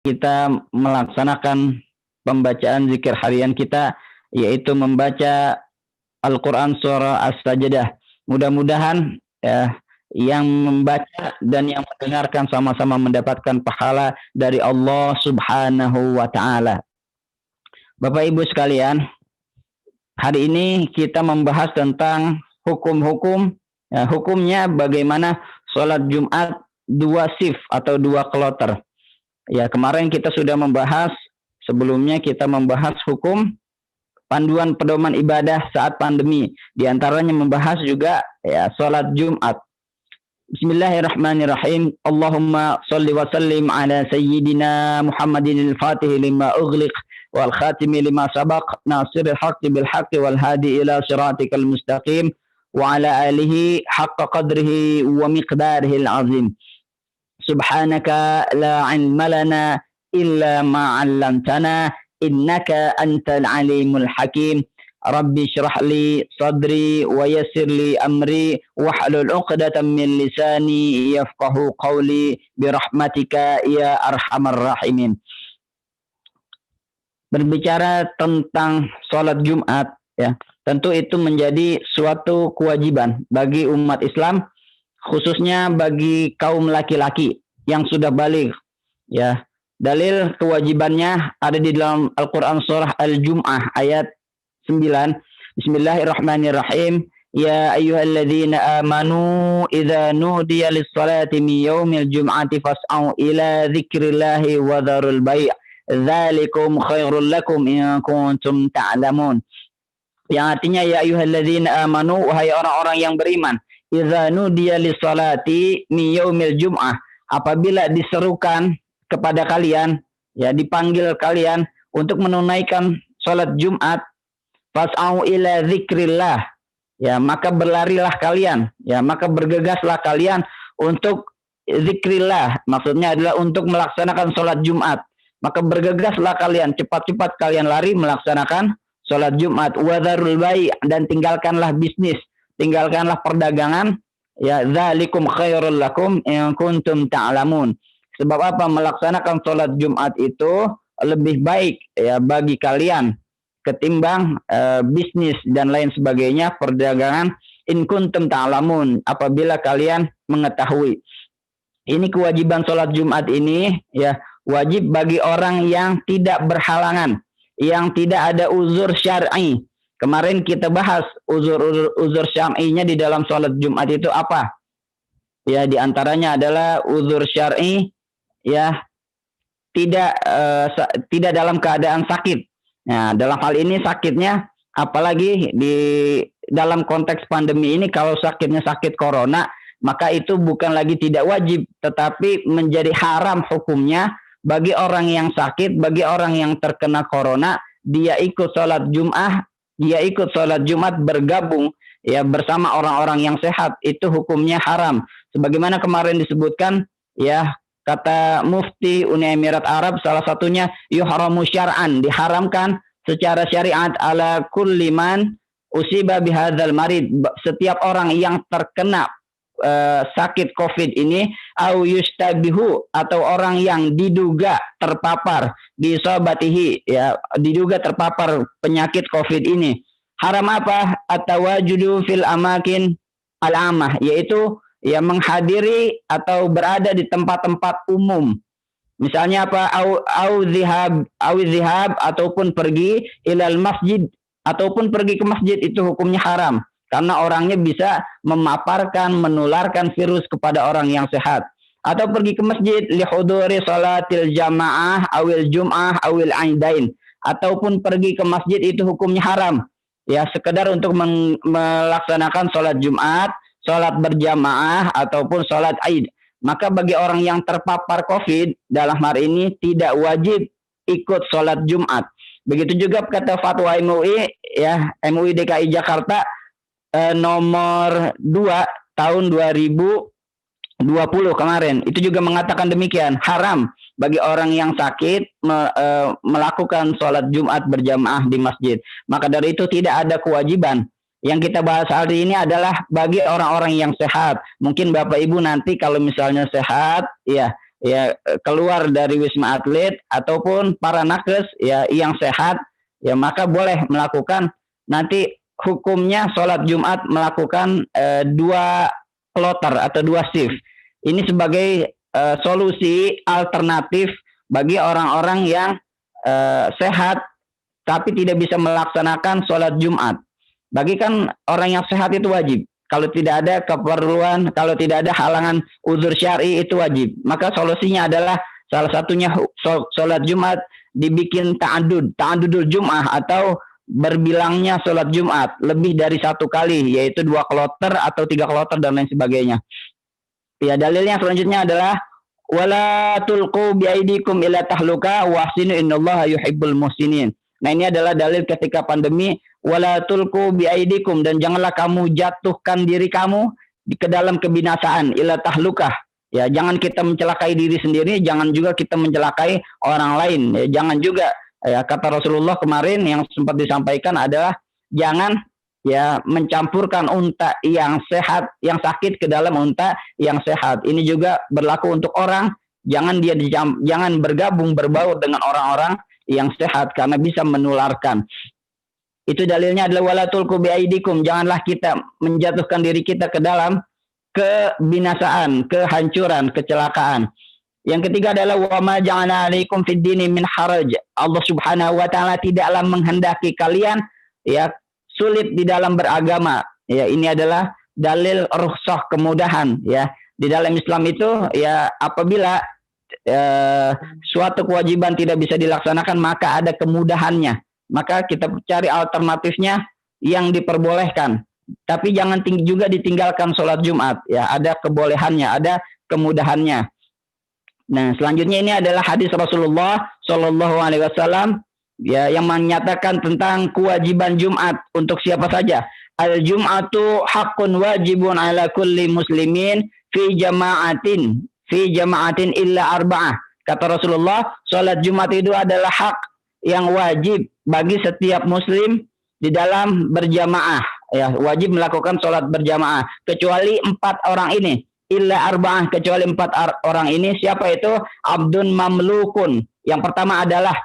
kita melaksanakan pembacaan zikir harian kita, yaitu membaca Al-Quran surah As-Sajdah. Mudah-mudahan yang membaca dan yang mendengarkan sama-sama mendapatkan pahala dari Allah Subhanahu wa Ta'ala. Bapak Ibu sekalian, hari ini kita membahas tentang hukum-hukum, hukumnya bagaimana sholat Jumat 2 shift atau 2 kloter. Ya, kemarin kita sudah membahas, sebelumnya kita membahas hukum panduan pedoman ibadah saat pandemi. Di antaranya membahas juga sholat Jumat. Bismillahirrahmanirrahim. Allahumma salli wa sallim ala sayyidina Muhammadin al-Fatih lima ughliq wal khatimi lima sabaq nasiril haqqi bil haqqi wal hadi ila siratikal mustaqim wa ala alihi haqqa qadrihi wa miqdarihi al-azim. Subhanaka la ilma lana illa ma 'allamtana innaka antal alimul hakim. Rabbi syrah li sadri wa yassir li amri wahlul 'uqdatam min lisani yafqahu qawli birahmatika ya arhamar rahimin. Berbicara tentang sholat Jumat, ya, tentu itu menjadi suatu kewajiban bagi umat Islam, khususnya bagi kaum laki-laki yang sudah baligh. Ya, dalil kewajibannya ada di dalam Al-Quran surah Al-Jum'ah ayat 9. Bismillahirrahmanirrahim. Ya ayyuhalladzina amanu idza nudiya lis-salati min yaumil jum'ati fas'au ila dzikrillahi wa dzarul bai'. Dzalikum khairul lakum in kuntum ta'lamun. Yang artinya ya ayyuhalladzina amanu, wahai orang-orang yang beriman, idza nudiya lis-salati min yaumil jum'ah, apabila diserukan kepada kalian, ya, dipanggil kalian untuk menunaikan sholat Jumat, fas'au ila dzikrillah, ya, maka berlarilah kalian, ya, maka bergegaslah kalian untuk zikrillah, maksudnya adalah untuk melaksanakan sholat Jumat. Maka bergegaslah kalian, cepat-cepat kalian lari melaksanakan sholat Jumat. Wadharul bai', dan tinggalkanlah bisnis, tinggalkanlah perdagangan, ya, dzalikum khairul lakum in kuntum ta'lamun. Sebab apa? Melaksanakan sholat Jumat itu lebih baik, ya, bagi kalian ketimbang bisnis dan lain sebagainya, perdagangan, in kuntum ta'lamun, apabila kalian mengetahui. Ini kewajiban sholat Jumat ini, ya, wajib bagi orang yang tidak berhalangan, yang tidak ada uzur syar'i. Kemarin kita bahas uzur syar'inya di dalam sholat Jumat itu apa? Ya, di antaranya adalah uzur syar'i, ya, tidak dalam keadaan sakit. Nah, dalam hal ini sakitnya, apalagi di dalam konteks pandemi ini, kalau sakitnya sakit corona, maka itu bukan lagi tidak wajib, tetapi menjadi haram hukumnya bagi orang yang sakit, bagi orang yang terkena corona, dia ikut sholat Jumat bergabung, ya, bersama orang-orang yang sehat, itu hukumnya haram. Sebagaimana kemarin disebutkan, ya, kata Mufti Uni Emirat Arab, salah satunya yuhramu syar'an, diharamkan secara syariat ala kulli man usiba bihadzal marid, setiap orang yang terkena sakit COVID ini, au yustabihu, atau orang yang diduga terpapar bisobatihi, ya, diduga terpapar penyakit COVID ini. Haram apa? At-tawajudu fil amakin al-amah, yaitu, ya, menghadiri atau berada di tempat-tempat umum. Misalnya apa? Au zihab, ataupun pergi ilal masjid, ataupun pergi ke masjid, itu hukumnya haram. Karena orangnya bisa memaparkan, menularkan virus kepada orang yang sehat. Atau pergi ke masjid lihuduri salatil jamaah awil jum'ah awil aidain, ataupun pergi ke masjid itu hukumnya haram. Ya, sekedar untuk melaksanakan sholat Jumat, sholat berjamaah, ataupun sholat Aid. Maka bagi orang yang terpapar COVID dalam hari ini tidak wajib ikut sholat Jumat. Begitu juga kata fatwa MUI, ya, MUI DKI Jakarta nomor 2 tahun 2020 kemarin, itu juga mengatakan demikian, haram bagi orang yang sakit melakukan sholat Jumat berjamaah di masjid. Maka dari itu tidak ada kewajiban. Yang kita bahas hari ini adalah bagi orang-orang yang sehat. Mungkin Bapak Ibu nanti kalau misalnya sehat, ya, ya keluar dari Wisma Atlet ataupun para nakes ya yang sehat, ya maka boleh melakukan. Nanti hukumnya sholat Jumat melakukan dua kloter atau dua shift. Ini sebagai solusi alternatif bagi orang-orang yang sehat tapi tidak bisa melaksanakan sholat Jumat. Bagi kan orang yang sehat itu wajib. Kalau tidak ada keperluan, kalau tidak ada halangan uzur syar'i itu wajib. Maka solusinya adalah salah satunya sholat Jumat dibikin ta'adudul Jum'ah atau berbilangnya sholat Jumat lebih dari satu kali, yaitu 2 kloter atau 3 kloter dan lain sebagainya. Ya, dalilnya selanjutnya adalah wala tulqu biaidikum ila tahluka wahsinu innallaha yuhibbul muhsinin. Nah, ini adalah dalil ketika pandemi, wala tulqu biaidikum, dan janganlah kamu jatuhkan diri kamu ke dalam kebinasaan, ila tahlukah. Ya, jangan kita mencelakai diri sendiri, jangan juga kita mencelakai orang lain. Ya, jangan juga ya, kata Rasulullah kemarin yang sempat disampaikan adalah jangan ya mencampurkan unta yang sehat, yang sakit ke dalam unta yang sehat. Ini juga berlaku untuk orang, jangan bergabung berbaur dengan orang-orang yang sehat karena bisa menularkan. Itu dalilnya adalah wala tulqu biaidikum, janganlah kita menjatuhkan diri kita ke dalam kebinasaan, kehancuran, kecelakaan. Yang ketiga adalah wa ma ja'ala 'alaikum fid dini min haraj. Allah Subhanahu wa taala tidaklah menghendaki kalian ya sulit di dalam beragama. Ya, ini adalah dalil rukhsah, kemudahan ya. Di dalam Islam itu ya apabila suatu kewajiban tidak bisa dilaksanakan maka ada kemudahannya. Maka kita cari alternatifnya yang diperbolehkan. Tapi jangan juga ditinggalkan sholat Jumat. Ya, ada kebolehannya, ada kemudahannya. Nah, selanjutnya ini adalah hadis Rasulullah Shallallahu Alaihi Wasallam ya yang menyatakan tentang kewajiban Jumat untuk siapa saja. Al Jum'atu haqqun wajibun ala kulli muslimin fi jama'atin illa arba'ah. Kata Rasulullah, sholat Jumat itu adalah hak yang wajib bagi setiap muslim di dalam berjamaah. Ya, wajib melakukan sholat berjamaah kecuali 4 orang ini. Illa arba'ah, kecuali 4 orang ini. Siapa itu? Abdun mamlukun. Yang pertama adalah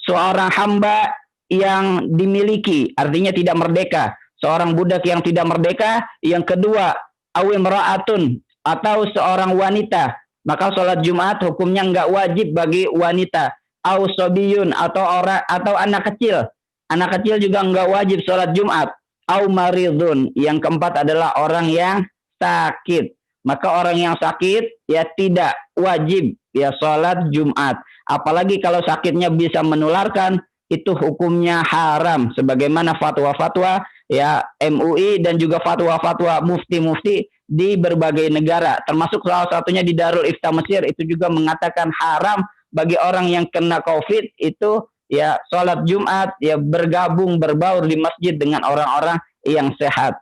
seorang hamba yang dimiliki, artinya tidak merdeka. Seorang budak yang tidak merdeka. Yang kedua, awim ra'atun, atau seorang wanita. Maka sholat Jumat hukumnya enggak wajib bagi wanita. Au sobiyun, atau anak kecil. Anak kecil juga enggak wajib sholat Jumat. Au maridun. Yang keempat adalah orang yang sakit. Maka orang yang sakit ya tidak wajib ya sholat Jumat. Apalagi kalau sakitnya bisa menularkan, itu hukumnya haram. Sebagaimana fatwa-fatwa ya MUI dan juga fatwa-fatwa mufti-mufti di berbagai negara. Termasuk salah satunya di Darul Ifta Mesir itu juga mengatakan haram bagi orang yang kena COVID itu ya sholat Jumat, ya bergabung, berbaur di masjid dengan orang-orang yang sehat.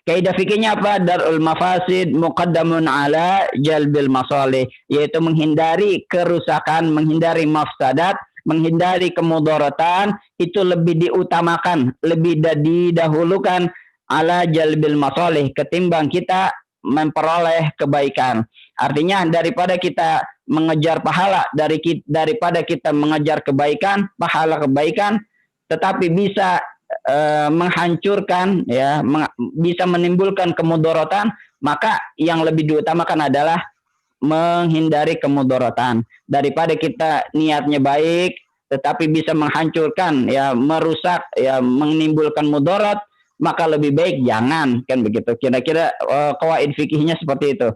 Kaidah fikihnya apa? Darul mafasid muqaddamun ala jalbil masalih, yaitu menghindari kerusakan, menghindari mafsadat, menghindari kemudaratan, itu lebih diutamakan, lebih didahulukan ala jalbil masalih ketimbang kita memperoleh kebaikan. Artinya daripada kita mengejar pahala, daripada kita mengejar kebaikan, pahala kebaikan, tetapi bisa menghancurkan ya, bisa menimbulkan kemudaratan, maka yang lebih diutamakan adalah menghindari kemudaratan. Daripada kita niatnya baik tetapi bisa menghancurkan ya, merusak ya, menimbulkan mudarat, maka lebih baik jangan, kan begitu. Kira-kira qawaid fikihnya seperti itu.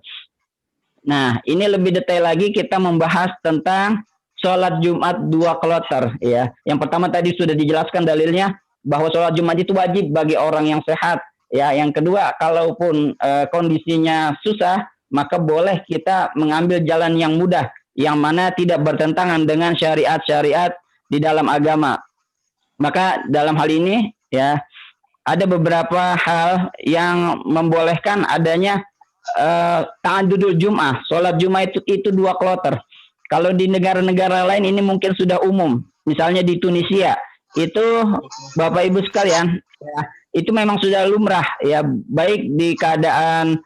Nah, ini lebih detail lagi kita membahas tentang sholat Jumat 2 kloter ya. Yang pertama tadi sudah dijelaskan dalilnya bahwa sholat Jumat itu wajib bagi orang yang sehat. Ya, yang kedua, kalaupun kondisinya susah, maka boleh kita mengambil jalan yang mudah, yang mana tidak bertentangan dengan syariat-syariat di dalam agama. Maka dalam hal ini, ya, ada beberapa hal yang membolehkan adanya ta'adudul Jum'ah. Sholat Jumat itu 2 kloter. Kalau di negara-negara lain ini mungkin sudah umum. Misalnya di Tunisia, itu Bapak Ibu sekalian ya, itu memang sudah lumrah ya, baik di keadaan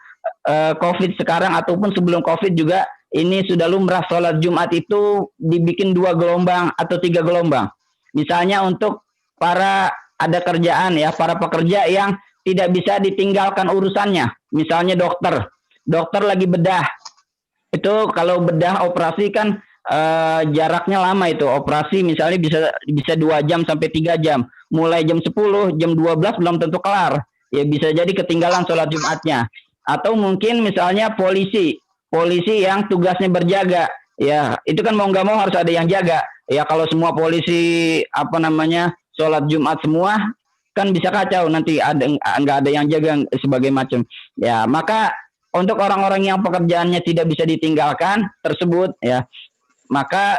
COVID sekarang ataupun sebelum COVID juga ini sudah lumrah sholat Jumat itu dibikin 2 gelombang atau 3 gelombang. Misalnya untuk para ada kerjaan ya, para pekerja yang tidak bisa ditinggalkan urusannya. Misalnya dokter lagi bedah. Itu kalau bedah operasi kan jaraknya lama itu. Operasi misalnya bisa 2 jam sampai 3 jam. Mulai jam 10, jam 12 belum tentu kelar. Ya bisa jadi ketinggalan sholat Jumatnya. Atau mungkin misalnya polisi yang tugasnya berjaga. Ya, itu kan mau nggak mau harus ada yang jaga. Ya kalau semua polisi sholat Jumat semua kan bisa kacau, nanti nggak ada yang jaga sebagai macam. Ya, maka untuk orang-orang yang pekerjaannya tidak bisa ditinggalkan tersebut ya, maka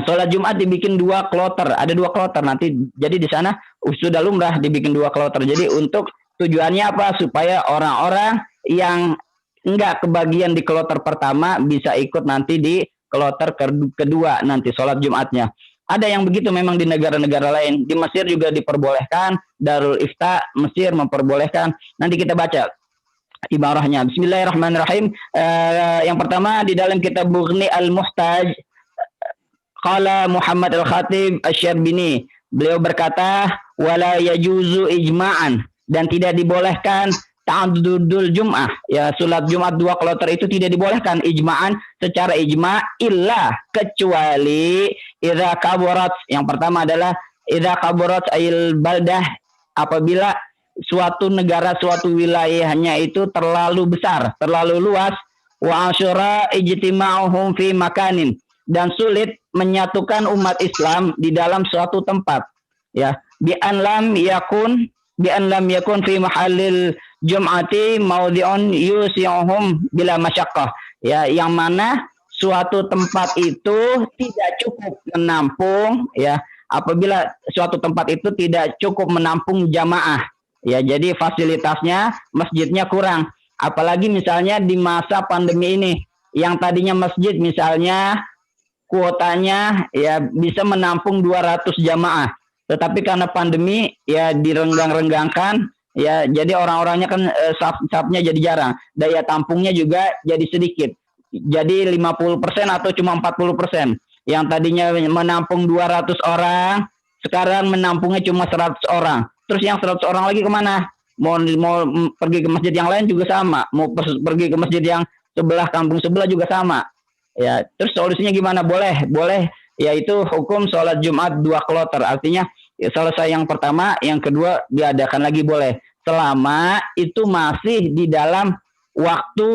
sholat Jumat dibikin 2 kloter, ada 2 kloter nanti. Jadi di sana sudah lumrah dibikin 2 kloter. Jadi untuk tujuannya apa? Supaya orang-orang yang enggak kebagian di kloter pertama bisa ikut nanti di kloter kedua nanti sholat Jumatnya. Ada yang begitu memang di negara-negara lain. Di Mesir juga diperbolehkan. Darul Ifta Mesir memperbolehkan. Nanti kita baca ibarahnya. Bismillahirrahmanirrahim. Yang pertama di dalam kitab Bughni Al-Muhtaj, qala Muhammad Al-Khatib Asy-Syarbini. Beliau berkata, wala yajuzu ijma'an, dan tidak dibolehkan ta'addudul Jum'ah. Ya, salat Jumat 2 kloter itu tidak dibolehkan ijma'an, secara ijma' illa, kecuali idza kaburat. Yang pertama adalah idza kaburat ayil baldah, apabila suatu negara, suatu wilayahnya itu terlalu besar, terlalu luas, wa asyura ijtima'uhum fi makanin, dan sulit menyatukan umat Islam di dalam suatu tempat. Ya, bi an lam yakun fi mahallil jum'ati maudhi'un yusi'uhum bila masyaqqah. Ya, yang mana suatu tempat itu tidak cukup menampung, ya, apabila suatu tempat itu tidak cukup menampung jamaah. Ya, jadi fasilitasnya, masjidnya kurang. Apalagi misalnya di masa pandemi ini, yang tadinya masjid misalnya kuotanya ya bisa menampung 200 jamaah. Tetapi karena pandemi ya direnggang-renggangkan, ya jadi orang-orangnya kan saf-safnya jadi jarang. Daya tampungnya juga jadi sedikit. Jadi 50% atau cuma 40%. Yang tadinya menampung 200 orang, sekarang menampungnya cuma 100 orang. Terus yang 100 orang lagi kemana? Mau pergi ke masjid yang lain juga sama. Mau pergi ke masjid yang sebelah, kampung sebelah juga sama. Ya, terus solusinya gimana? Boleh, yaitu hukum sholat Jumat 2 kloter. Artinya ya, selesai yang pertama, yang kedua diadakan lagi boleh. Selama itu masih di dalam waktu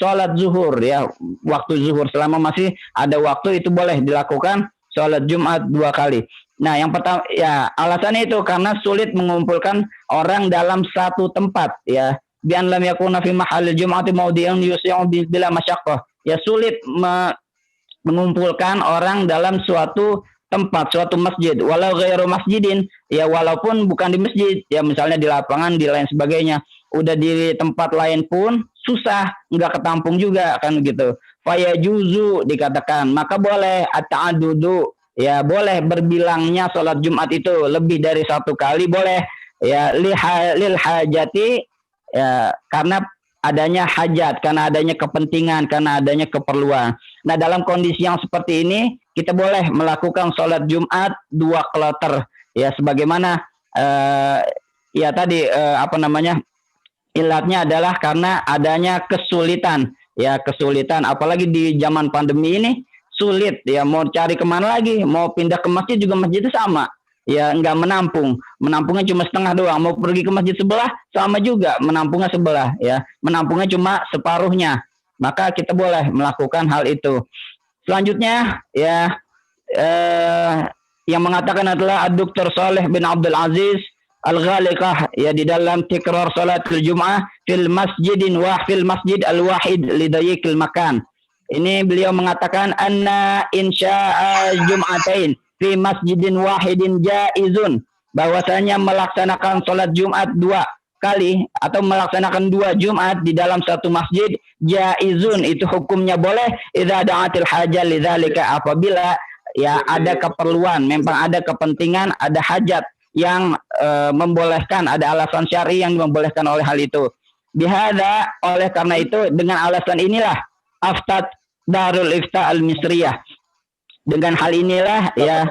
sholat zuhur, ya, waktu zuhur. Selama masih ada waktu itu boleh dilakukan sholat Jumat 2 kali. Nah, yang pertama ya alasannya itu karena sulit mengumpulkan orang dalam satu tempat, ya. Bi an lam yakuna fi mahallil jum'ati mawdi'un yusi'u bila masyaqqah. Ya, sulit mengumpulkan orang dalam suatu tempat, suatu masjid, walau ghairu masjidin, ya walaupun bukan di masjid, ya misalnya di lapangan, di lain sebagainya. Udah di tempat lain pun susah, nggak ketampung juga kan gitu. Faya juzu dikatakan, maka boleh at-ta'addudu, ya boleh berbilangnya sholat Jumat itu lebih dari 1 kali boleh, ya lil hajati, ya karena adanya hajat, karena adanya kepentingan, karena adanya keperluan. Nah, dalam kondisi yang seperti ini kita boleh melakukan sholat Jumat 2 kloter, ya sebagaimana ya tadi ilatnya adalah karena adanya kesulitan, ya kesulitan, apalagi di zaman pandemi ini sulit, ya mau cari kemana lagi, mau pindah ke masjid juga masjidnya sama, ya nggak menampungnya cuma setengah doang. Mau pergi ke masjid sebelah sama juga, menampungnya sebelah, ya menampungnya cuma separuhnya. Maka kita boleh melakukan hal itu. Selanjutnya ya yang mengatakan adalah Dr. Saleh bin Abdul Aziz Al-Ghaliqah, ya di dalam tikrar salatul Jum'ah fil masjid al-wahid lidayikil makan. Ini beliau mengatakan anna insya'a jum'atain fi masjidin wahidin jaizun, bahwasanya melaksanakan sholat Jumat 2 kali atau melaksanakan 2 Jumat di dalam satu masjid jaizun, itu hukumnya boleh idza da'atil hajah lidzalika, apabila ya ada keperluan, memang ada kepentingan, ada hajat yang membolehkan, ada alasan syar'i yang membolehkan oleh hal itu. Bihada, oleh karena itu dengan alasan inilah aftat Darul Ifta Al-Misriyah. Dengan hal inilah ya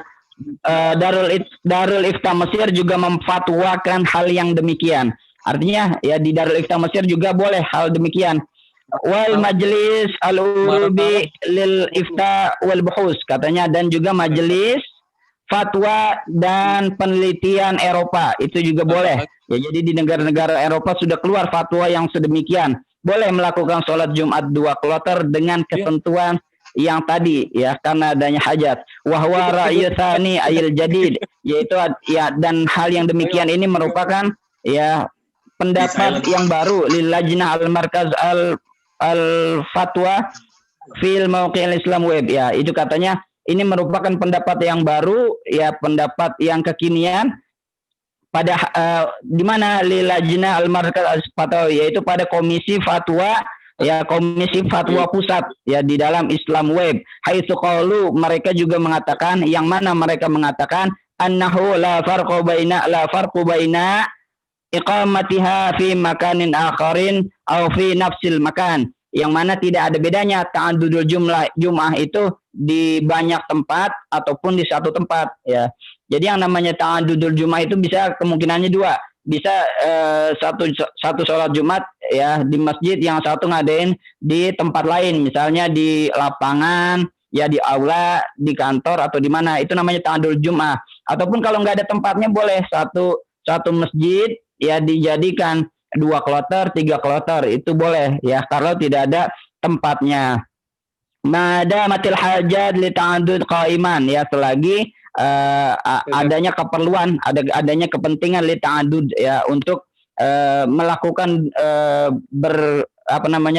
Darul Ifta Mesir juga memfatwakan hal yang demikian. Artinya ya di Darul Ifta Mesir juga boleh hal demikian. Wal Majlis Al-Urubi lil Ifta wal Buhus katanya, dan juga Majelis Fatwa dan Penelitian Eropa itu juga boleh. Ya, jadi di negara-negara Eropa sudah keluar fatwa yang sedemikian. Boleh melakukan sholat Jumat 2 kloter dengan ketentuan yang tadi ya, karena adanya hajat. Wahwa ra'yutsani ayil jadid, yaitu ya, dan hal yang demikian ini merupakan ya pendapat yang baru lilajnah al-markaz al-fatwa fil mauqi'il Islam web, ya itu katanya ini merupakan pendapat yang baru ya, pendapat yang kekinian pada di mana lilajnah al-markaz al-fatwa, yaitu pada komisi fatwa ya, komisi fatwa pusat ya di dalam Islam web. Haitsu qalu, mereka juga mengatakan, yang mana mereka mengatakan annahu la farqu baina iqamatiha fi makanin akharin aw fi nafsil makan, yang mana tidak ada bedanya ta'addudul jum'ah itu di banyak tempat ataupun di satu tempat ya. Jadi yang namanya ta'addudul jum'ah itu bisa kemungkinannya dua, bisa satu sholat Jumat ya di masjid, yang satu ngadain di tempat lain, misalnya di lapangan ya, di aula, di kantor atau di mana, itu namanya ta'addudul jum'ah. Ataupun kalau nggak ada tempatnya boleh satu masjid ya dijadikan 2 kloter, 3 kloter, itu boleh ya kalau tidak ada tempatnya. Madamatil hajat li ta'addud qaiman, ya selagi adanya keperluan, adanya kepentingan li ta'addud ya, untuk melakukan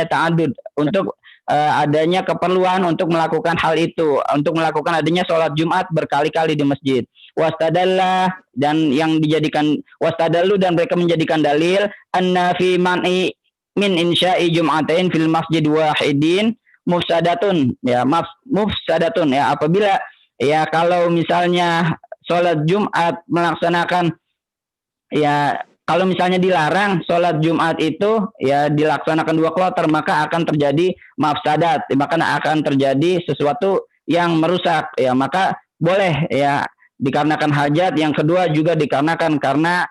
ta'addud, untuk adanya keperluan untuk melakukan hal itu, untuk melakukan adanya sholat Jumat berkali-kali di masjid. Wastadallah, dan yang dijadikan wastadallu, dan mereka menjadikan dalil anna fi man'i min insya'i jum'atain fil masjid wahidin mufsadatun ya, mufsadatun ya, apabila ya kalau misalnya sholat Jumat melaksanakan ya, kalau misalnya dilarang sholat Jumat itu ya dilaksanakan 2 kloter, maka akan terjadi mafsadat, maka akan terjadi sesuatu yang merusak ya, maka boleh ya dikarenakan hajat. Yang kedua juga dikarenakan karena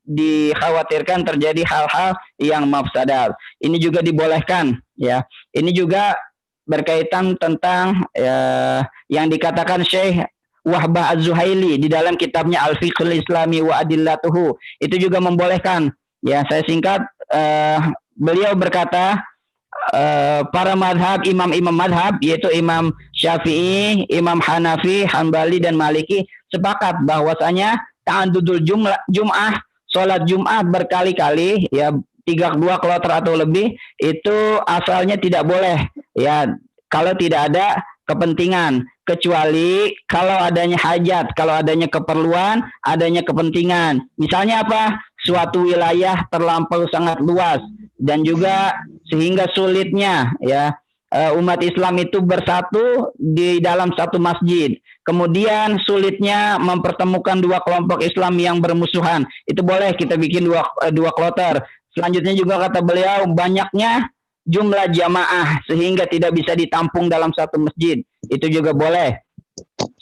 dikhawatirkan terjadi hal-hal yang mafsadat. Ini juga dibolehkan ya. Ini juga berkaitan tentang yang dikatakan Syekh Wahbah Az-Zuhaili di dalam kitabnya Al-Fiqhul Islami wa Adillatuhu, itu juga membolehkan ya. Saya singkat, beliau berkata para madhab, imam-imam madhab, yaitu Imam Syafi'i, Imam Hanafi, Hambali, dan Maliki sepakat bahwasanya ta'addudul jum'ah, sholat Jum'ah berkali-kali ya, 2 kloter atau lebih, itu asalnya tidak boleh ya kalau tidak ada kepentingan, kecuali kalau adanya hajat, kalau adanya keperluan, adanya kepentingan. Misalnya apa? Suatu wilayah terlampau sangat luas dan juga sehingga sulitnya ya umat Islam itu bersatu di dalam satu masjid. Kemudian sulitnya mempertemukan 2 kelompok Islam yang bermusuhan. Itu boleh kita bikin 2 kloter. Selanjutnya juga kata beliau, banyaknya jumlah jamaah sehingga tidak bisa ditampung dalam satu masjid, itu juga boleh.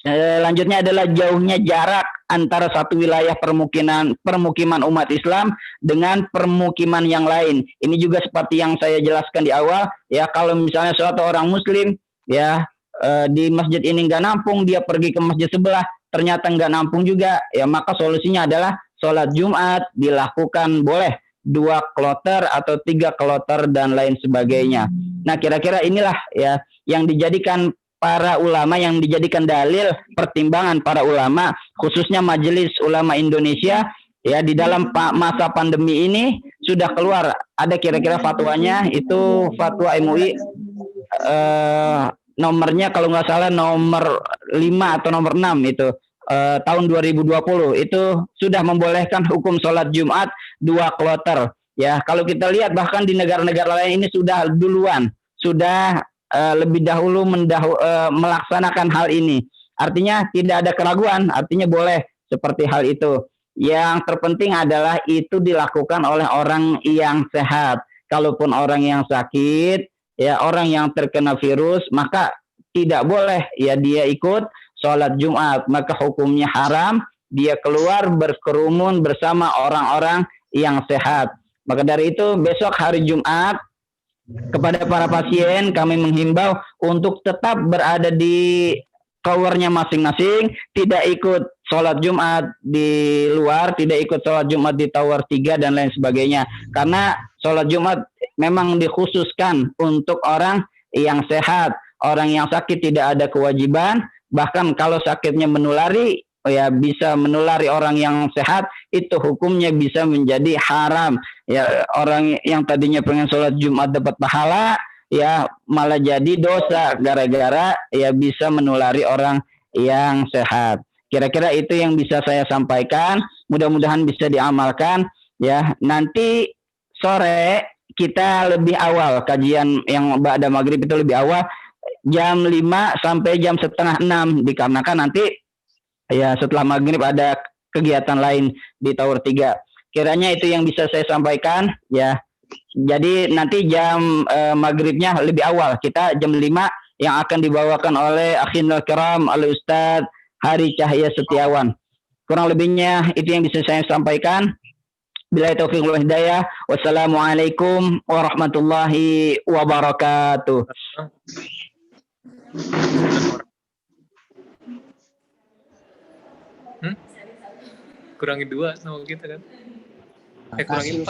Selanjutnya adalah jauhnya jarak antara satu wilayah permukiman umat Islam dengan permukiman yang lain. Ini juga seperti yang saya jelaskan di awal ya, kalau misalnya suatu orang muslim ya di masjid ini nggak nampung, dia pergi ke masjid sebelah ternyata nggak nampung juga ya, maka solusinya adalah sholat Jumat dilakukan boleh 2 kloter atau 3 kloter dan lain sebagainya. Nah, kira-kira inilah ya yang dijadikan para ulama, yang dijadikan dalil pertimbangan para ulama, khususnya Majelis Ulama Indonesia ya, di dalam masa pandemi ini sudah keluar ada kira-kira fatwanya, itu fatwa MUI nomornya kalau nggak salah nomor 5 atau nomor 6 itu tahun 2020, itu sudah membolehkan hukum sholat Jumat 2 kloter ya. Kalau kita lihat bahkan di negara-negara lain ini sudah duluan, sudah lebih dahulu melaksanakan hal ini. Artinya tidak ada keraguan, artinya boleh seperti hal itu. Yang terpenting adalah itu dilakukan oleh orang yang sehat. kalaupun orang yang sakit, ya orang yang terkena virus, maka tidak boleh ya dia ikut sholat Jumat, maka hukumnya haram dia keluar berkerumun bersama orang-orang yang sehat. Maka dari itu besok hari Jumat kepada para pasien kami menghimbau untuk tetap berada di towernya masing-masing, tidak ikut sholat Jumat di luar, tidak ikut sholat Jumat di tower 3 dan lain sebagainya. Karena sholat Jumat memang dikhususkan untuk orang yang sehat. Orang yang sakit tidak ada kewajiban, bahkan kalau sakitnya menulari, ya bisa menulari orang yang sehat, itu hukumnya bisa menjadi haram. Ya orang yang tadinya pengen sholat Jumat dapat pahala, ya malah jadi dosa gara-gara ya bisa menulari orang yang sehat. Kira-kira itu yang bisa saya sampaikan. Mudah-mudahan bisa diamalkan. Ya nanti sore kita lebih awal kajian yang ba'da maghrib itu lebih awal jam 5 sampai jam setengah 6 dikarenakan nanti ya setelah maghrib ada kegiatan lain di Tower 3. Kiranya itu yang bisa saya sampaikan ya. Jadi nanti jam maghribnya lebih awal. Kita jam 5 yang akan dibawakan oleh Akhinul Kiram Al-Ustadz Hari Cahya Setiawan. Kurang lebihnya itu yang bisa saya sampaikan. Billahi taufiq wal hidayah. Wassalamualaikum warahmatullahi wabarakatuh. Kurangin 2 sama kita kan? Kurangin 4.